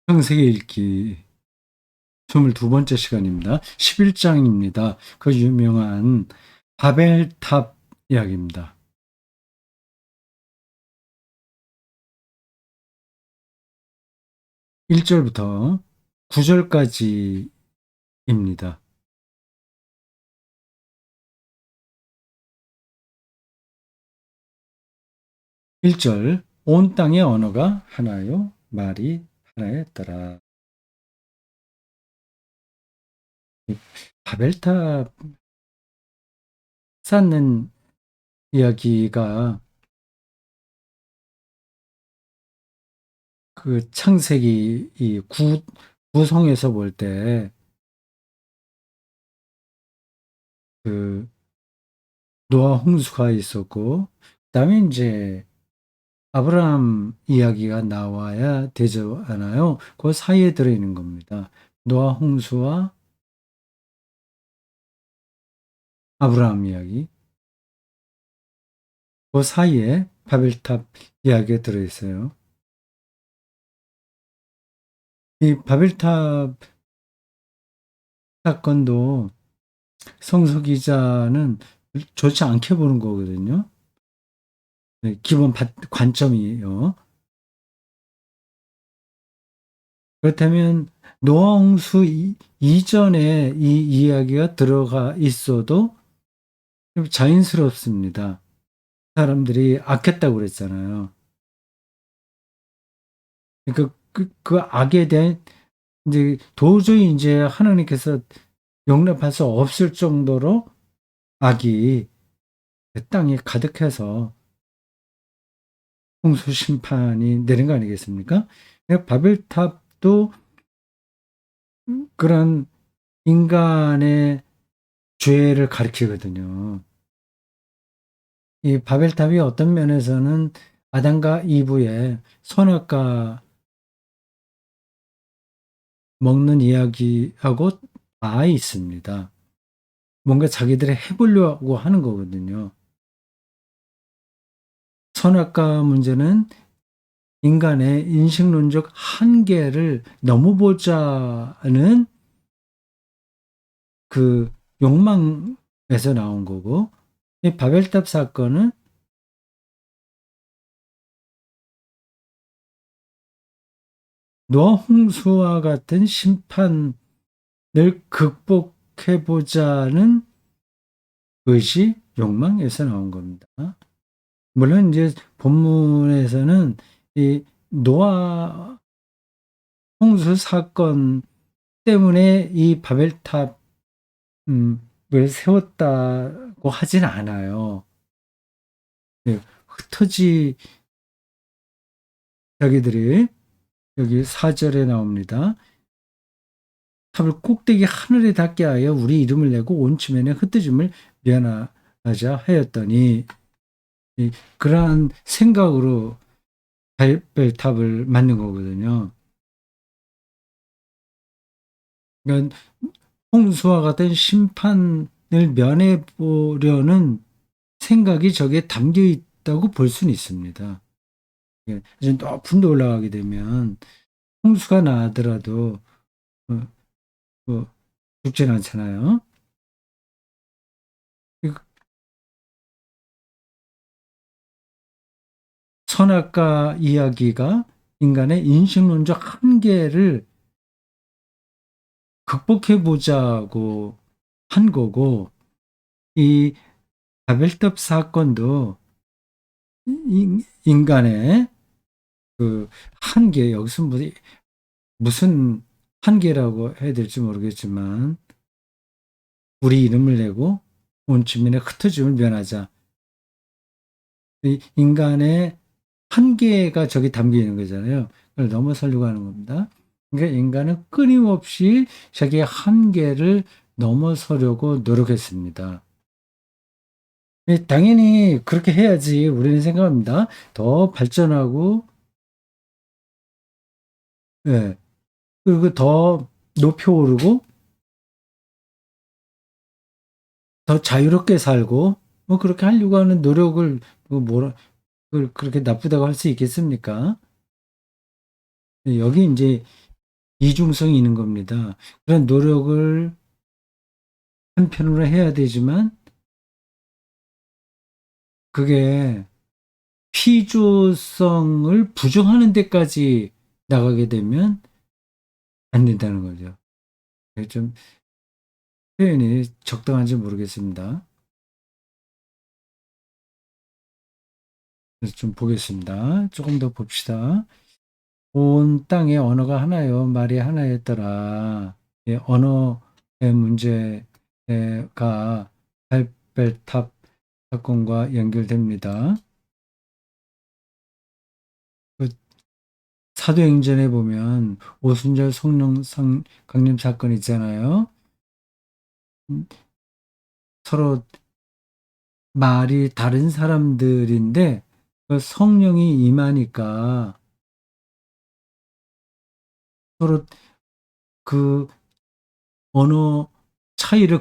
창세기 읽기 22번째 시간입니다. 11장입니다. 그 유명한 바벨탑 이야기입니다. 1절부터 9절까지입니다. 1절 온 땅의 언어가 하나요, 말이 하나였더라. 바벨탑 쌓는 이야기가 그 창세기 이 구성에서 볼 때 그 노아 홍수가 있었고, 그다음에 이제 아브라함 이야기가 나와야 되지 않아요? 그 사이에 들어있는 겁니다. 노아 홍수와 아브라함 이야기. 그 사이에 바벨탑 이야기가 들어있어요. 이 바벨탑 사건도 성서 기자는 좋지 않게 보는 거거든요. 기본 관점이에요. 그렇다면 노아 홍수 이전에 이 이야기가 들어가 있어도 좀 자연스럽습니다. 사람들이 아꼈다고 그랬잖아요. 그러니까 그 악에 대한 이제 도저히 이제 하나님께서 용납할 수 없을 정도로 악이 그 땅에 가득해서 홍수 심판이 내린 거 아니겠습니까? 그러니까 바벨탑도 그런 인간의 죄를 가리키거든요. 이 바벨탑이 어떤 면에서는 아담과 이브의 선악과 먹는 이야기하고 다 있습니다. 뭔가 자기들이 해보려고 하는 거거든요. 선악과 문제는 인간의 인식론적 한계를 넘어보자는 그 욕망에서 나온 거고, 이 바벨탑 사건은 노아 홍수와 같은 심판을 극복해보자는 의지, 욕망에서 나온 겁니다. 물론 이제 본문에서는 이 노아 홍수 사건 때문에 이 바벨탑을 세웠다고 하진 않아요. 흩어지 자기들이 여기 4절에 나옵니다. 탑을 꼭대기 하늘에 닿게 하여 우리 이름을 내고 온 지면에 흩어짐을 면하자 하였더니, 그러한 생각으로 바벨탑을 만든 거거든요. 그러니까 홍수와 같은 심판을 면해 보려는 생각이 저기에 담겨 있다고 볼 수는 있습니다. 이제 높은 데 올라가게 되면 홍수가 나더라도 죽진 않잖아요. 선악과 이야기가 인간의 인식론적 한계를 극복해 보자고 한 거고, 이 바벨탑 사건도 인간의 그 한계, 여기서 무슨 한계라고 해야 될지 모르겠지만, 우리 이름을 내고 온 주민의 흩어짐을 면하자. 이 인간의 한계가 저기 담겨 있는 거잖아요. 그걸 넘어서려고 하는 겁니다. 그러니까 인간은 끊임없이 자기의 한계를 넘어서려고 노력했습니다. 당연히 그렇게 해야지 우리는 생각합니다. 더 발전하고, 예, 그리고 더 높이 오르고, 더 자유롭게 살고, 뭐 그렇게 하려고 하는 노력을 그걸 그렇게 나쁘다고 할 수 있겠습니까? 여기 이제 이중성이 있는 겁니다. 그런 노력을 한편으로 해야 되지만 그게 필요성을 부정하는 데까지 나가게 되면 안 된다는 거죠. 좀 표현이 적당한지 모르겠습니다. 그래서 좀 보겠습니다. 조금 더 봅시다. 온 땅의 언어가 하나요, 말이 하나였더라. 예, 언어의 문제가 발벨탑 사건과 연결됩니다. 그 사도행전에 보면 오순절 성령 강림 사건 있잖아요. 음, 서로 말이 다른 사람들인데 그 성령이 임하니까 서로 그 언어 차이를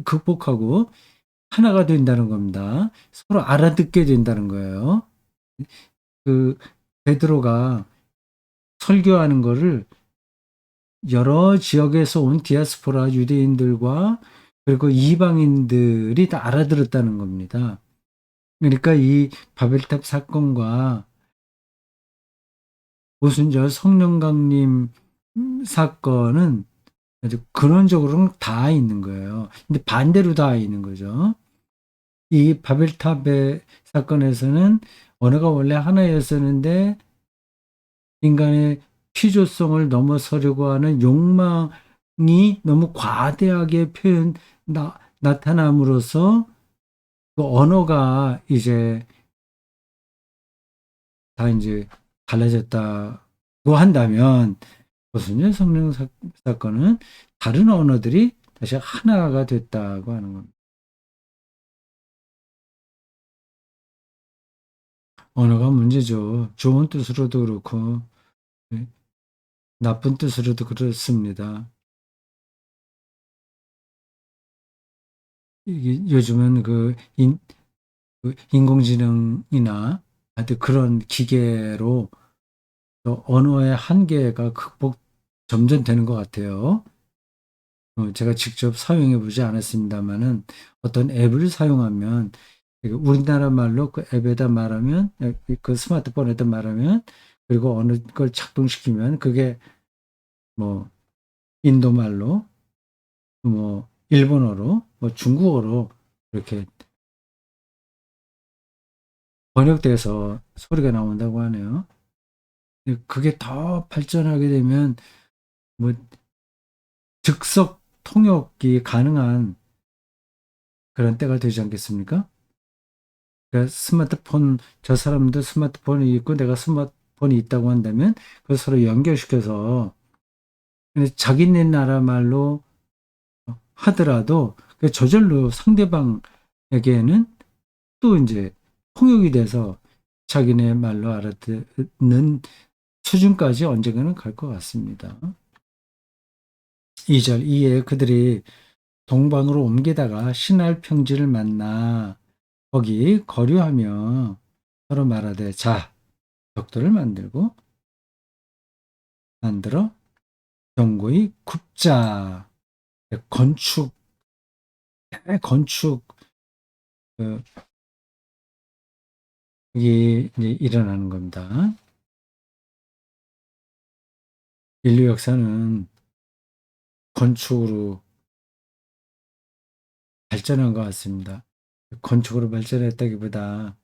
극복하고 하나가 된다는 겁니다. 서로 알아듣게 된다는 거예요. 그 베드로가 설교하는 거를 여러 지역에서 온 디아스포라 유대인들과 그리고 이방인들이 다 알아들었다는 겁니다. 그러니까 이 바벨탑 사건과 오순절 성령 강림 사건은 아주 근원적으로는 다 있는 거예요. 근데 반대로 다 있는 거죠. 이 바벨탑의 사건에서는 언어가 원래 하나였었는데 인간의 필요성을 넘어서려고 하는 욕망이 너무 과대하게 나타남으로써 그 언어가 이제 다 이제 달라졌다고 한다면 보순절 성령 사건은 다른 언어들이 다시 하나가 됐다고 하는 겁니다. 언어가 문제죠. 좋은 뜻으로도 그렇고 네, 나쁜 뜻으로도 그렇습니다. 이게 요즘은 그 인공지능이나 하여튼 그런 기계로 또 언어의 한계가 점점 되는 것 같아요. 제가 직접 사용해 보지 않았습니다만은 어떤 앱을 사용하면 우리나라 말로 그 앱에다 말하면 그 스마트폰에다 말하면 그리고 어느 걸 작동시키면 그게 뭐 인도 말로 뭐 일본어로 뭐 중국어로 이렇게 번역돼서 소리가 나온다고 하네요. 그게 더 발전하게 되면 뭐 즉석 통역이 가능한 그런 때가 되지 않겠습니까? 그러니까 스마트폰, 저 사람도 스마트폰이 있고 내가 스마트폰이 있다고 한다면 그걸 서로 연결시켜서 자기네 나라 말로 하더라도 저절로 상대방에게는 또 이제 통역이 돼서 자기네 말로 알아듣는 수준까지 언젠가는 갈 것 같습니다. 2절 이에 그들이 동방으로 옮기다가 신할 평지를 만나 거기 거류하며 서로 말하되 자 벽돌을 만들어 견고히 굽자. 건축 건축이 이제 일어나는 겁니다. 인류 역사는 건축으로 발전한 것 같습니다. 건축으로 발전했다기보다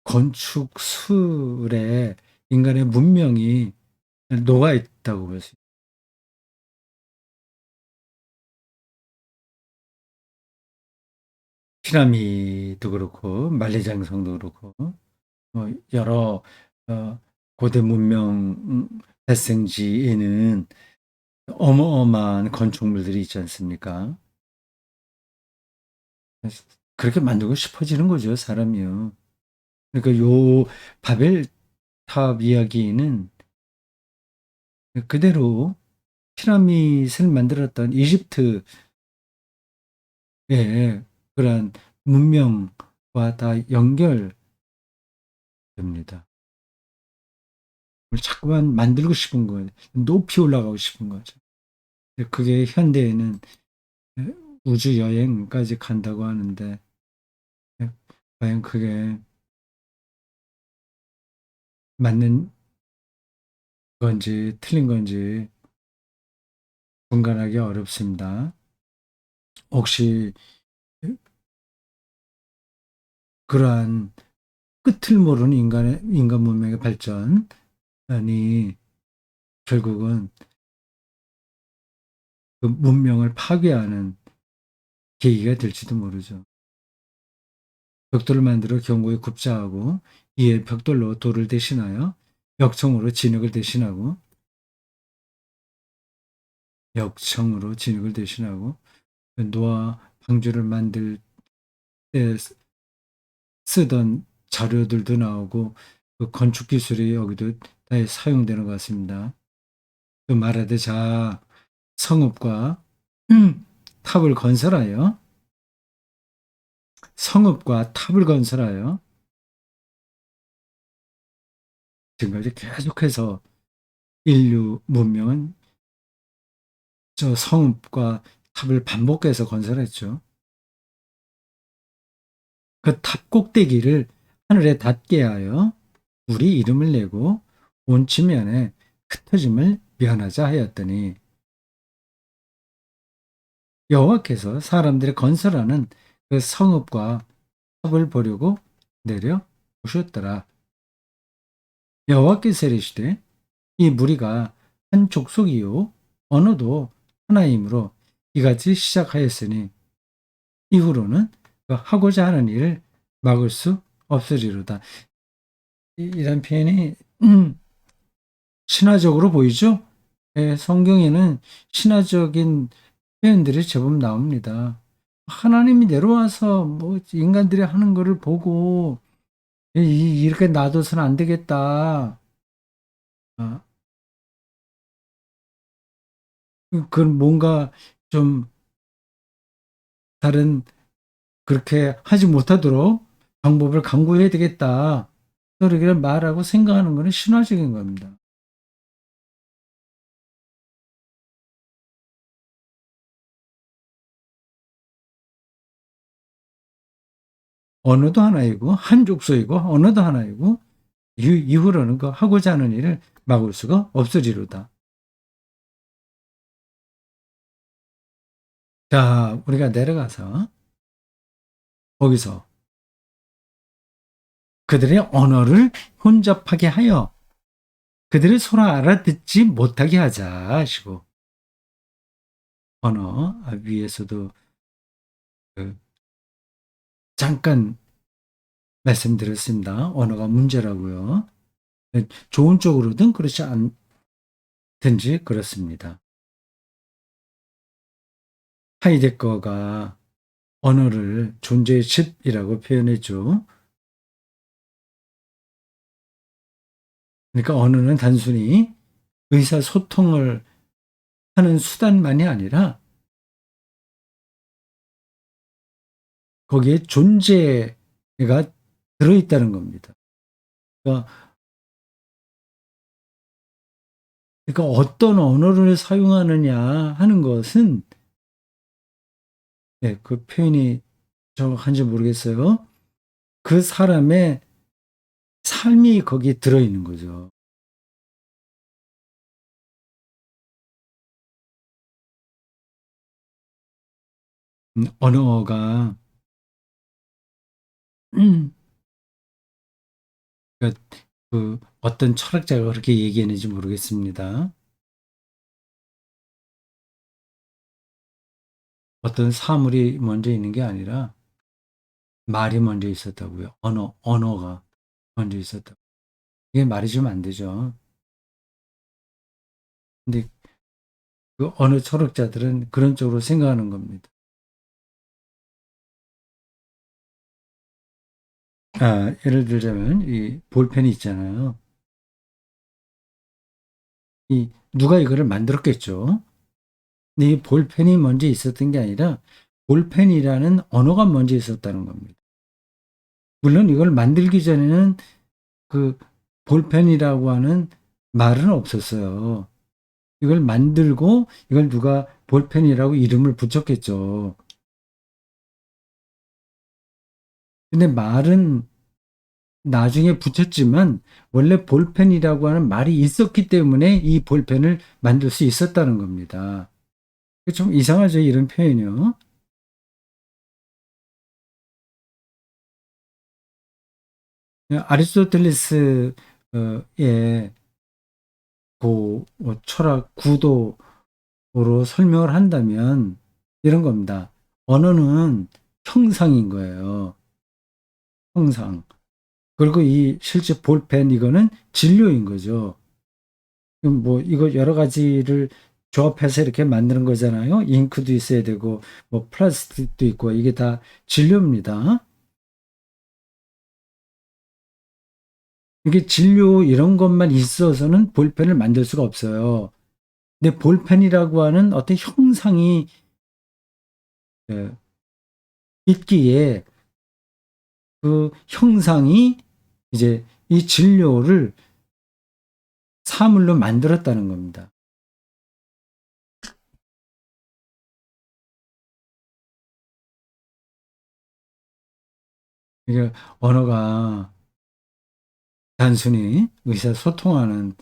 건축술에 인간의 문명이 녹아 있다고 볼 수 있습니다. 피라미드도 그렇고 만리장성도 그렇고 여러 고대 문명 발생지에는 어마어마한 건축물들이 있지 않습니까? 그렇게 만들고 싶어지는 거죠, 사람이요. 그러니까 요 바벨탑 이야기는 그대로 피라미드를 만들었던 이집트의 그런 문명과 다 연결됩니다. 자꾸만 만들고 싶은 거예요. 높이 올라가고 싶은 거죠. 그게 현대에는 우주 여행까지 간다고 하는데, 과연 그게 맞는 건지 틀린 건지 분간하기 어렵습니다. 혹시 그러한 끝을 모르는 인간 문명의 발전이 결국은 그 문명을 파괴하는 계기가 될지도 모르죠. 벽돌을 만들어 경고에 굽자하고 이에 벽돌로 돌을 대신하여 역청으로 진흙을 대신하고 노아 방주를 만들 때 쓰던 자료들도 나오고 그 건축 기술이 여기도 다 사용되는 것 같습니다. 또 말하듯 성읍과 탑을 건설하여 성읍과 탑을 건설하여 지금까지 계속해서 인류 문명은 저 성읍과 탑을 반복해서 건설했죠. 그 탑 꼭대기를 하늘에 닿게 하여 우리 이름을 내고 온 지면에 흩어짐을 면하자 하였더니 여호와께서 사람들이 건설하는 그 성읍과 탑을 보려고 내려 오셨더라. 여호와께서 이르시되 이 무리가 한 족속이요 언어도 하나이므로 이같이 시작하였으니 이후로는 그 하고자 하는 일을 막을 수 없으리로다. 이런 표현이 신화적으로 보이죠? 예, 성경에는 신화적인 표현들이 제법 나옵니다. 하나님이 내려와서 뭐 인간들이 하는 거를 보고 이렇게 놔둬서는 안 되겠다. 아, 그건 뭔가 좀 다른 그렇게 하지 못하도록 방법을 강구해야 되겠다. 그렇게 말하고 생각하는 것은 신화적인 겁니다. 언어도 하나이고 한 족속이고 언어도 하나이고 이후로는 그 하고자 하는 일을 막을 수가 없으리로다. 자, 우리가 내려가서 거기서 그들의 언어를 혼잡하게 하여 그들을 서로 알아듣지 못하게 하자 하시고 언어 위에서도 그 잠깐 말씀드렸습니다. 언어가 문제라고요. 좋은 쪽으로든 그렇지 않든지 그렇습니다. 하이데거가 언어를 존재의 질이라고 표현했죠. 그러니까 언어는 단순히 의사소통을 하는 수단만이 아니라 거기에 존재가 들어있다는 겁니다. 그러니까, 어떤 언어를 사용하느냐 하는 것은 그 표현이 정확한지 모르겠어요. 그 사람의 삶이 거기에 들어있는 거죠. 언어가 그러니까 그 어떤 철학자가 그렇게 얘기했는지 모르겠습니다. 어떤 사물이 먼저 있는 게 아니라 말이 먼저 있었다고요. 언어가 먼저 있었다. 이게 말이 좀 안 되죠. 근데 그 어느 철학자들은 그런 쪽으로 생각하는 겁니다. 예를 들자면 이 볼펜이 있잖아요. 이 누가 이거를 만들었겠죠. 근데 이 볼펜이 먼저 있었던 게 아니라 볼펜이라는 언어가 먼저 있었다는 겁니다. 물론 이걸 만들기 전에는 그 볼펜이라고 하는 말은 없었어요. 이걸 만들고 이걸 누가 볼펜이라고 이름을 붙였겠죠. 근데 말은 나중에 붙였지만 원래 볼펜이라고 하는 말이 있었기 때문에 이 볼펜을 만들 수 있었다는 겁니다. 좀 이상하죠, 이런 표현이요. 아리스토텔레스의 철학 구도로 설명을 한다면 이런 겁니다. 언어는 형상인 거예요. 형상. 그리고 이 실제 볼펜 이거는 진료인 거죠. 그럼 뭐 이거 여러 가지를 조합해서 이렇게 만드는 거잖아요. 잉크도 있어야 되고 뭐 플라스틱도 있고 이게 다 진료입니다. 이게 진료 이런 것만 있어서는 볼펜을 만들 수가 없어요. 근데 볼펜이라고 하는 어떤 형상이 예, 있기에 그 형상이 이제 이 진료를 사물로 만들었다는 겁니다. 이게 언어가 단순히 의사소통하는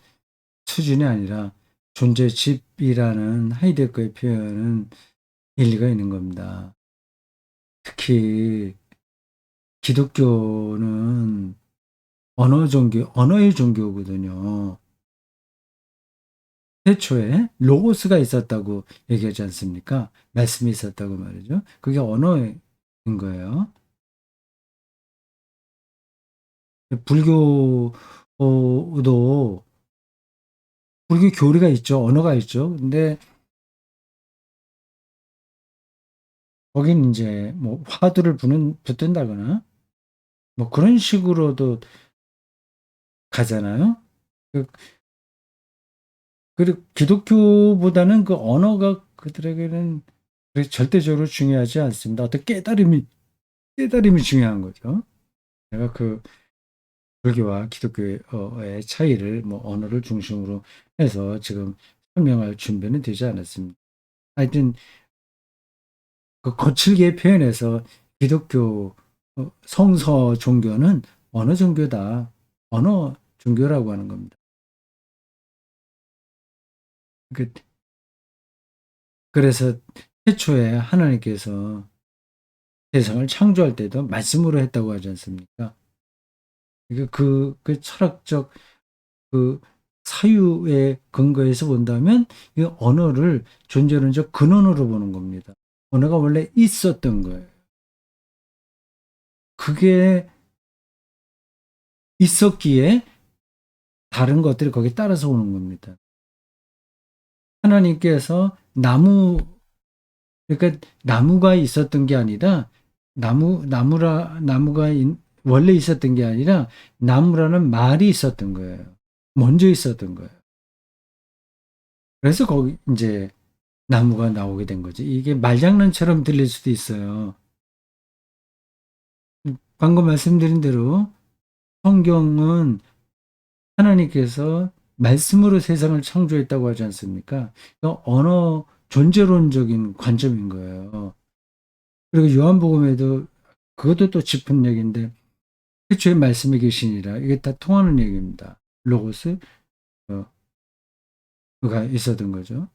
수준이 아니라 존재집이라는 하이데거의 표현은 일리가 있는 겁니다. 특히 기독교는 언어의 종교거든요. 태초에 로고스가 있었다고 얘기하지 않습니까? 말씀이 있었다고 말이죠. 그게 언어인 거예요. 불교도 불교 교리가 있죠. 언어가 있죠. 근데 거긴 이제 뭐 화두를 붙든다거나 뭐 그런 식으로도 가잖아요. 그- 그리고 기독교보다는 그 언어가 그들에게는 절대적으로 중요하지 않습니다. 어떤 깨달음이 중요한 거죠. 내가 그 불교와 기독교의 차이를 뭐 언어를 중심으로 해서 지금 설명할 준비는 되지 않았습니다. 하여튼 그 거칠게 표현해서 기독교 성서 종교는 언어 종교다. 언어 종교라고 하는 겁니다. 그- 그래서 태초에 하나님께서 세상을 창조할 때도 말씀으로 했다고 하지 않습니까? 그 철학적 그 사유의 근거에서 본다면 이 언어를 존재론적 근원으로 보는 겁니다. 언어가 원래 있었던 거예요. 그게 있었기에 다른 것들이 거기에 따라서 오는 겁니다. 하나님께서 그러니까 나무가 있었던 게 아니라 나무가 원래 있었던 게 아니라 나무라는 말이 있었던 거예요. 먼저 있었던 거예요. 그래서 거기 이제 나무가 나오게 된 거지. 이게 말장난처럼 들릴 수도 있어요. 방금 말씀드린 대로 성경은 하나님께서 말씀으로 세상을 창조했다고 하지 않습니까? 언어 존재론적인 관점인 거예요. 그리고 요한복음에도 그것도 또 짚은 얘기인데 태초에 말씀이 계시니라 이게 다 통하는 얘기입니다. 로고스 어, 그가 있었던 거죠.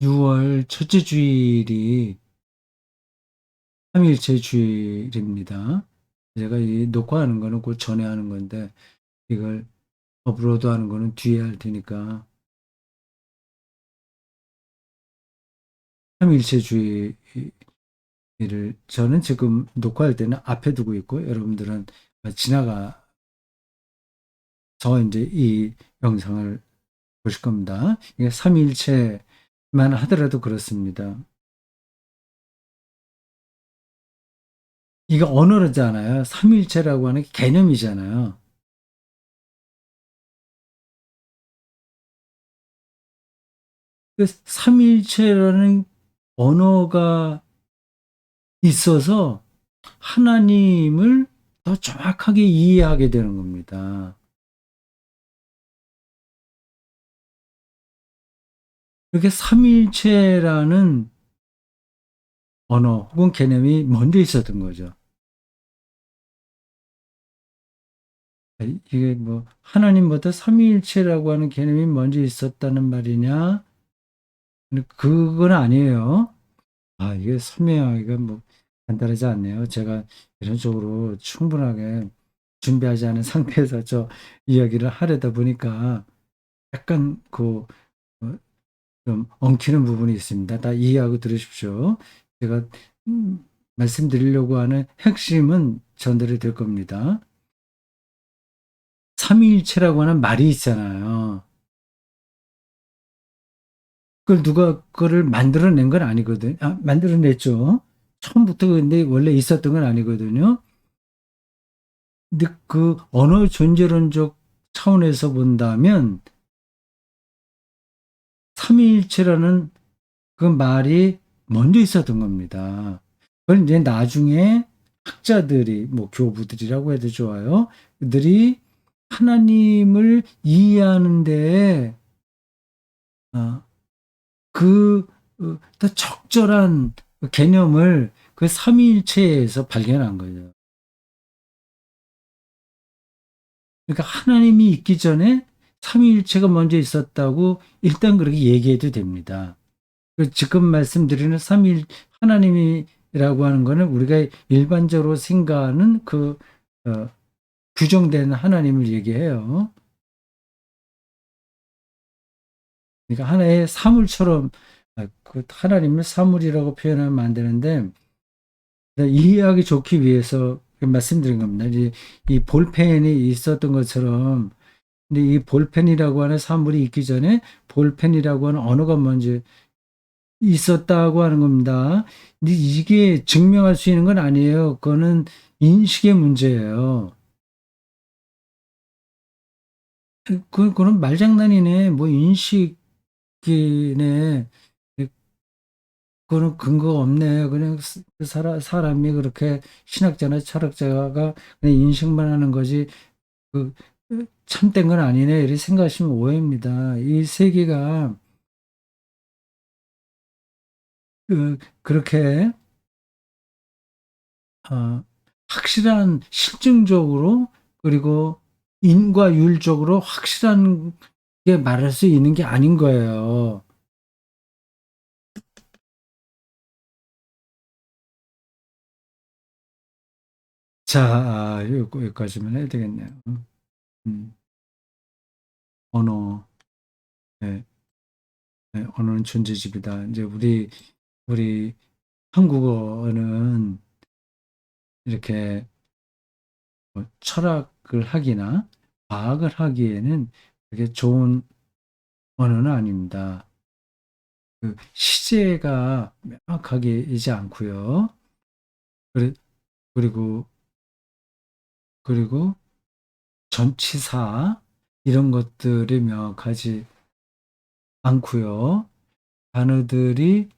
6월 첫째 주일이 삼위일체 주일입니다. 제가 이 녹화하는 거는 곧 전에 하는 건데 이걸 업로드 하는 거는 뒤에 할 테니까 삼위일체 주일을 저는 지금 녹화할 때는 앞에 두고 있고 여러분들은 지나가서 이제 이 영상을 보실 겁니다. 이게 삼위일체만 하더라도 그렇습니다. 이게 언어잖아요. 삼위일체라고 하는 게 개념이잖아요. 그 삼위일체라는 언어가 있어서 하나님을 더 정확하게 이해하게 되는 겁니다. 이렇게 삼위일체라는 언어 혹은 개념이 먼저 있었던 거죠. 이게 뭐 하나님보다 삼위일체라고 하는 개념이 먼저 있었다는 말이냐? 그건 아니에요. 이게 설명하기가 뭐 간단하지 않네요. 제가 이런 쪽으로 충분하게 준비하지 않은 상태에서 저 이야기를 하려다 보니까 약간 어, 좀 엉키는 부분이 있습니다. 다 이해하고 들으십시오. 제가 음, 말씀드리려고 하는 핵심은 전달이 될 겁니다. 삼위일체라고 하는 말이 있잖아요. 그걸 누가 그거를 만들어낸 건 아니거든. 만들어냈죠. 처음부터 근데 원래 있었던 건 아니거든요. 근데 그 언어 존재론적 차원에서 본다면 삼위일체라는 그 말이 먼저 있었던 겁니다. 그걸 이제 나중에 학자들이 뭐 교부들이라고 해도 좋아요. 그들이 하나님을 이해하는데 어, 그 더 적절한 개념을 그 삼위일체에서 발견한 거죠. 그러니까 하나님이 있기 전에 삼위일체가 먼저 있었다고 일단 그렇게 얘기해도 됩니다. 지금 말씀드리는 삼위일 하나님이라고 하는 거는 우리가 일반적으로 생각하는 어, 규정된 하나님을 얘기해요. 그러니까 하나의 사물처럼 그 하나님을 사물이라고 표현하면 안 되는데 이해하기 좋기 위해서 말씀드린 겁니다. 이 볼펜이 있었던 것처럼 근데 이 볼펜이라고 하는 사물이 있기 전에 볼펜이라고 하는 언어가 먼저 있었다고 하는 겁니다. 근데 이게 증명할 수 있는 건 아니에요. 그거는 인식의 문제예요. 그건 말장난이네. 뭐 인식이네. 그거는 근거가 없네. 그냥 사람이 그렇게 신학자나 철학자가 그냥 인식만 하는 거지. 그 참된 건 아니네. 이렇게 생각하시면 오해입니다. 이 세계가 그렇게 어, 확실한 실증적으로 그리고 인과율적으로 확실한 게 말할 수 있는 게 아닌 거예요. 자, 여기까지만 해야 되겠네요. 음, 언어, 네, 네, 언어는 존재집이다. 이제 우리 한국어는 이렇게 뭐 철학을 하기나 과학을 하기에는 그게 좋은 언어는 아닙니다. 시제가 명확하게 이지 않고요. 그리- 그리고 그리고 전치사 이런 것들이 명확하지 않고요. 단어들이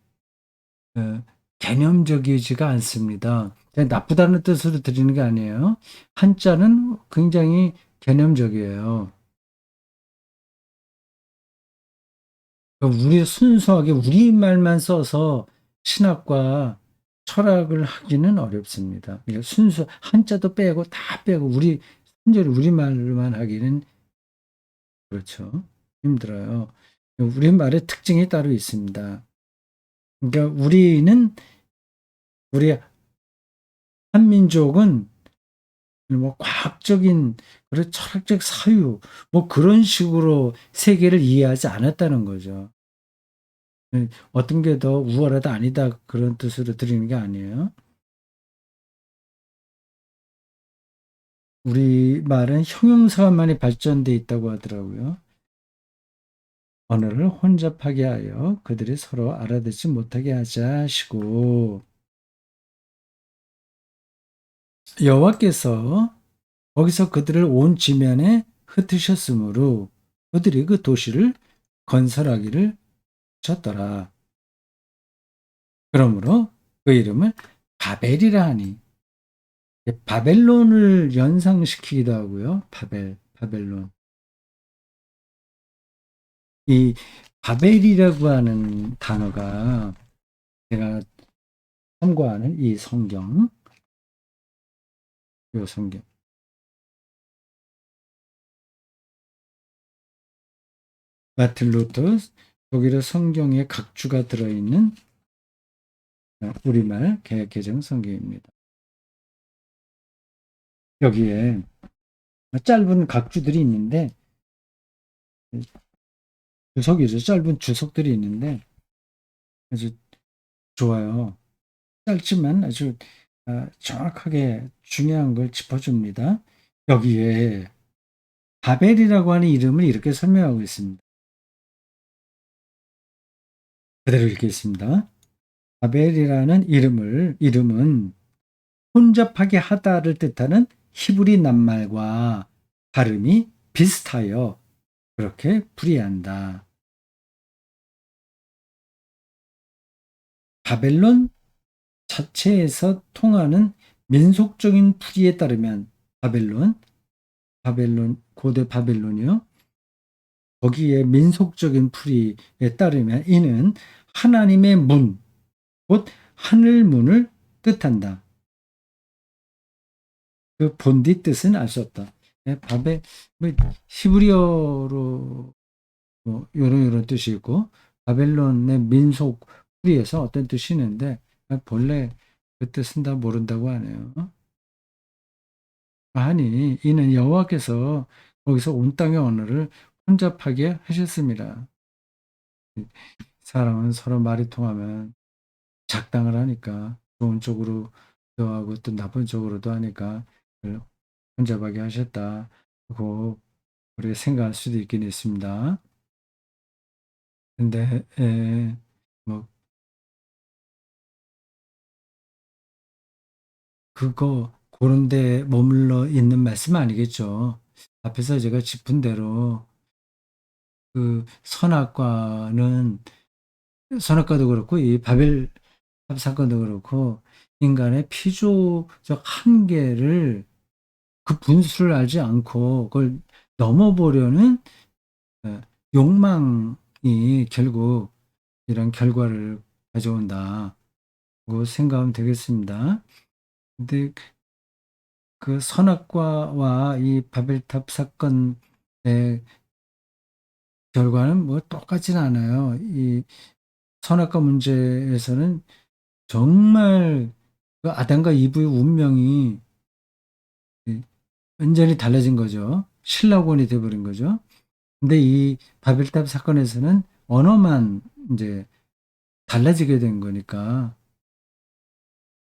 어, 개념적이지가 않습니다. 그냥 나쁘다는 뜻으로 드리는 게 아니에요. 한자는 굉장히 개념적이에요. 그러니까 우리 순수하게 우리말만 써서 신학과 철학을 하기는 어렵습니다. 그러니까 순수 한자도 빼고 다 빼고 순전히 우리말로만 하기는 그렇죠. 힘들어요. 우리말의 특징이 따로 있습니다. 그러니까 우리 한민족은 뭐 과학적인 그런 철학적 사유 뭐 그런 식으로 세계를 이해하지 않았다는 거죠. 어떤 게 더 우월하다 아니다 그런 뜻으로 드리는 게 아니에요. 우리 말은 형용사가 많이 발전돼 있다고 하더라고요. 언어를 혼잡하게 하여 그들이 서로 알아듣지 못하게 하자 하시고 여호와께서 거기서 그들을 온 지면에 흩으셨으므로 그들이 그 도시를 건설하기를 쳤더라. 그러므로 그 이름을 바벨이라 하니 바벨론을 연상시키기도 하고요. 바벨론. 이 바벨이라고 하는 단어가 제가 참고하는 이 성경, 요 성경. 마틴 루터 독일어 성경의 각주가 들어있는 우리말 개역 개정 성경입니다. 여기에 짧은 각주들이 있는데 주석이죠. 짧은 주석들이 있는데 아주 좋아요. 짧지만 아주 정확하게 중요한 걸 짚어줍니다. 여기에 바벨이라고 하는 이름을 이렇게 설명하고 있습니다. 그대로 읽겠습니다. 바벨이라는 이름은 혼잡하게 하다를 뜻하는 히브리 낱말과 발음이 비슷하여 그렇게 풀이한다. 바벨론 자체에서 통하는 민속적인 풀이에 따르면 고대 바벨론이요. 거기에 민속적인 풀이에 따르면 이는 하나님의 문, 곧 하늘문을 뜻한다. 그 본디 뜻은 알 수 없다. 뭐 히브리어로 뭐 요런 뜻이 있고 바벨론의 민속 풀이에서 어떤 뜻이 있는데 본래 그 뜻은 다 모른다고 하네요. 아니 이는 여호와께서 거기서 온 땅의 언어를 혼잡하게 하셨습니다. 사람은 서로 말이 통하면 작당을 하니까 좋은 쪽으로도 하고 또 나쁜 쪽으로도 하니까 혼잡하게 하셨다고 우리가 생각할 수도 있긴 있습니다. 근데 뭐 그거 그런 데 머물러 있는 말씀 아니겠죠. 앞에서 제가 짚은 대로 그 선악과도 그렇고 이 바벨 사건도 그렇고 인간의 피조적 한계를 그 분수를 알지 않고 그걸 넘어보려는 예, 욕망이 결국 이런 결과를 가져온다고 생각하면 되겠습니다. 근데 그 선악과와 이 바벨탑 사건의 결과는 뭐 똑같진 않아요. 이 선악과 문제에서는 정말 그 아담과 이브의 운명이 완전히 달라진 거죠. 신라곤이 돼버린 거죠. 근데 이 바벨탑 사건에서는 언어만 이제 달라지게 된 거니까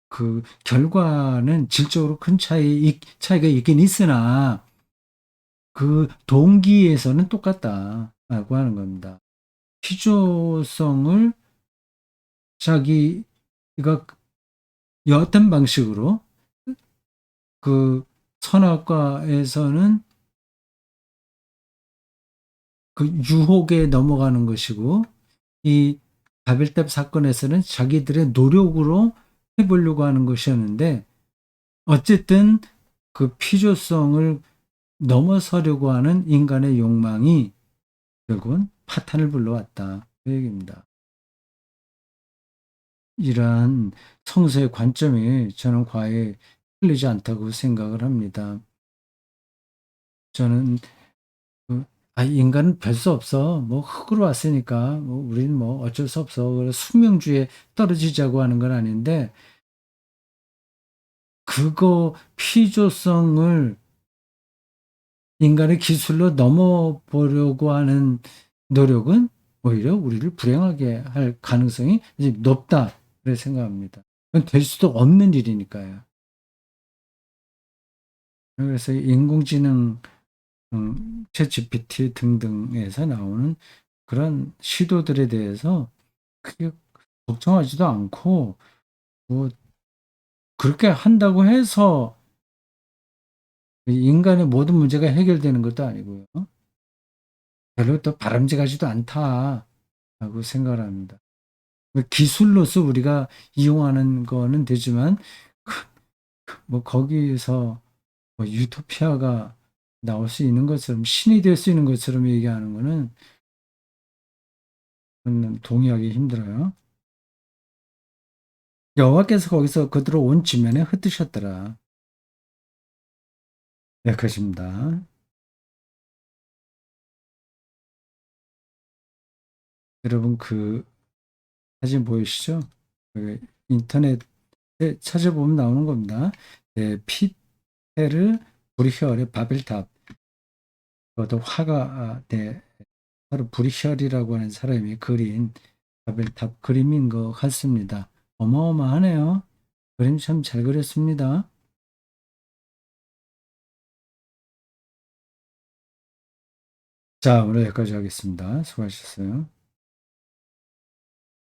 그 결과는 질적으로 큰 차이가 있긴 있으나 그 동기에서는 똑같다라고 하는 겁니다. 피조성을 자기가 어떤 방식으로 그 선악과에서는 그 유혹에 넘어가는 것이고 이 바벨탑 사건에서는 자기들의 노력으로 해보려고 하는 것이었는데 어쨌든 그 피조성을 넘어서려고 하는 인간의 욕망이 결국은 파탄을 불러왔다. 그 얘기입니다. 이러한 성서의 관점이 저는 과히 틀리지 않다고 생각을 합니다. 저는 인간은 별 수 없어. 뭐 흙으로 왔으니까 뭐 우리는 뭐 어쩔 수 없어. 그래서 숙명주의에 떨어지자고 하는 건 아닌데 그거 피조성을 인간의 기술로 넘어보려고 하는 노력은 오히려 우리를 불행하게 할 가능성이 이제 높다. 그렇게 생각합니다. 그건 될 수도 없는 일이니까요. 그래서 인공지능, 챗GPT 등등에서 나오는 그런 시도들에 대해서 크게 걱정하지도 않고, 뭐, 그렇게 한다고 해서 인간의 모든 문제가 해결되는 것도 아니고요. 별로 또 바람직하지도 않다라고 생각을 합니다. 기술로서 우리가 이용하는 거는 되지만 뭐 거기서 뭐 유토피아가 나올 수 있는 것처럼 신이 될 수 있는 것처럼 얘기하는 거는 저는 동의하기 힘들어요. 여호와께서 거기서 그들을 온 지면에 흩으셨더라. 네, 그것입니다. 여러분 그 사진 보이시죠? 그 인터넷에 찾아보면 나오는 겁니다. 네, 피테르 브리혈의 바벨탑. 그것도 화가 네, 바로 브리셜이라고 하는 사람이 그린 바벨탑 그림인 것 같습니다. 어마어마하네요. 그림 참 잘 그렸습니다. 자, 오늘 여기까지 하겠습니다. 수고하셨어요.